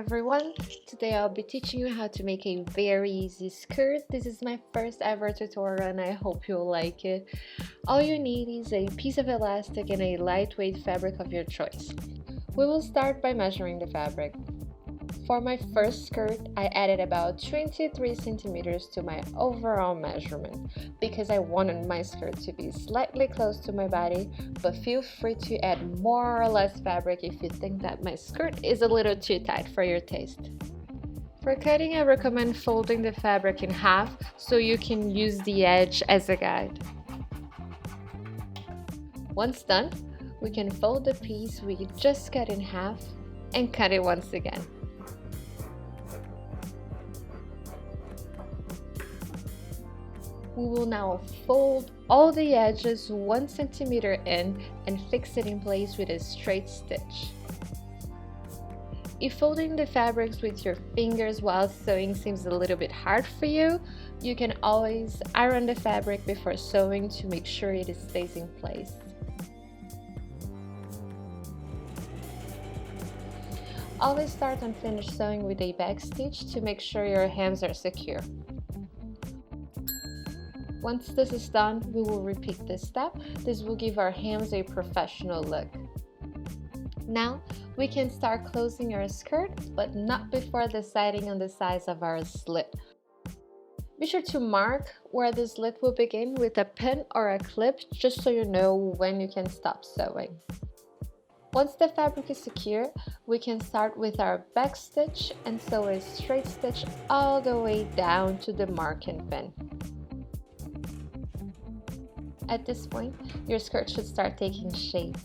everyone, today I'll be teaching you how to make a very easy skirt. This is my first ever tutorial and I hope you'll like it. All you need is a piece of elastic and a lightweight fabric of your choice. We will start by measuring the fabric. For my first skirt, I added about 23 centimeters to my overall measurement because I wanted my skirt to be slightly close to my body, but feel free to add more or less fabric if you think that my skirt is a little too tight for your taste. For cutting, I recommend folding the fabric in half so you can use the edge as a guide. Once done, we can fold the piece we just cut in half and cut it once again. We will now fold all the edges 1 centimeter in and fix it in place with a straight stitch. If folding the fabrics with your fingers while sewing seems a little bit hard for you, you can always iron the fabric before sewing to make sure it stays in place. Always start and finish sewing with a back stitch to make sure your hems are secure. Once this is done, we will repeat this step. This will give our hems a professional look. Now, we can start closing our skirt, but not before deciding on the size of our slit. Be sure to mark where the slit will begin with a pin or a clip, just so you know when you can stop sewing. Once the fabric is secure, we can start with our back stitch and sew a straight stitch all the way down to the marking pin. At this point, your skirt should start taking shape.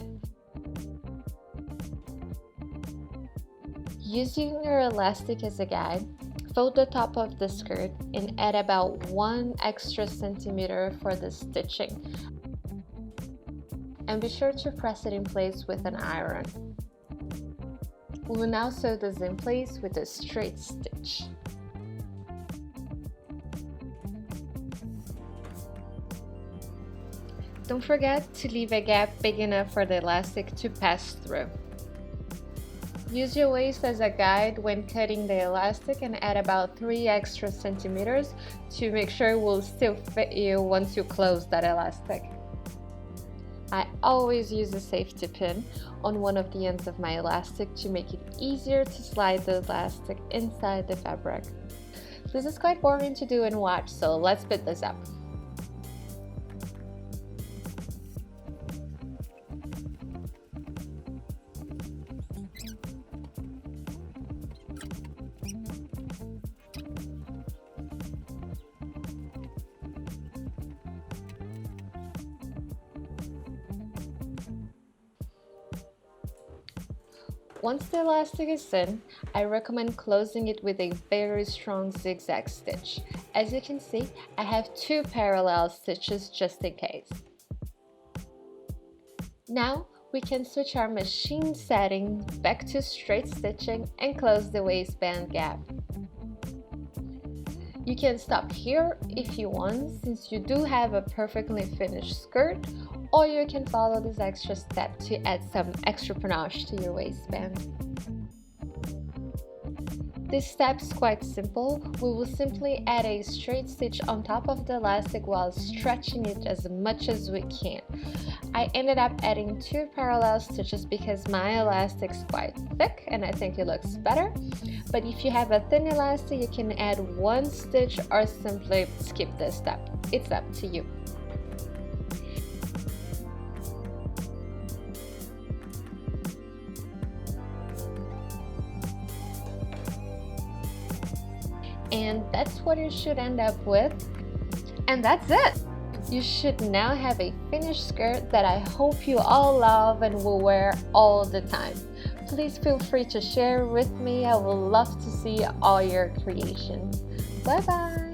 Using your elastic as a guide, fold the top of the skirt and add about 1 extra centimeter for the stitching. And be sure to press it in place with an iron. We will now sew this in place with a straight stitch. Don't forget to leave a gap big enough for the elastic to pass through. Use your waist as a guide when cutting the elastic and add about 3 extra centimeters to make sure it will still fit you once you close that elastic. I always use a safety pin on one of the ends of my elastic to make it easier to slide the elastic inside the fabric. This is quite boring to do and watch, so let's speed this up. Once the elastic is in, I recommend closing it with a very strong zigzag stitch. As you can see, I have 2 parallel stitches just in case. Now, we can switch our machine setting back to straight stitching and close the waistband gap. You can stop here if you want, since you do have a perfectly finished skirt, or you can follow this extra step to add some extra panache to your waistband. This step is quite simple. We will simply add a straight stitch on top of the elastic while stretching it as much as we can. I ended up adding 2 parallel stitches because my elastic is quite thick and I think it looks better. But if you have a thin elastic, you can add 1 stitch or simply skip this step. It's up to you. And that's what you should end up with. And that's it! You should now have a finished skirt that I hope you all love and will wear all the time. Please feel free to share with me. I would love to see all your creations. Bye bye!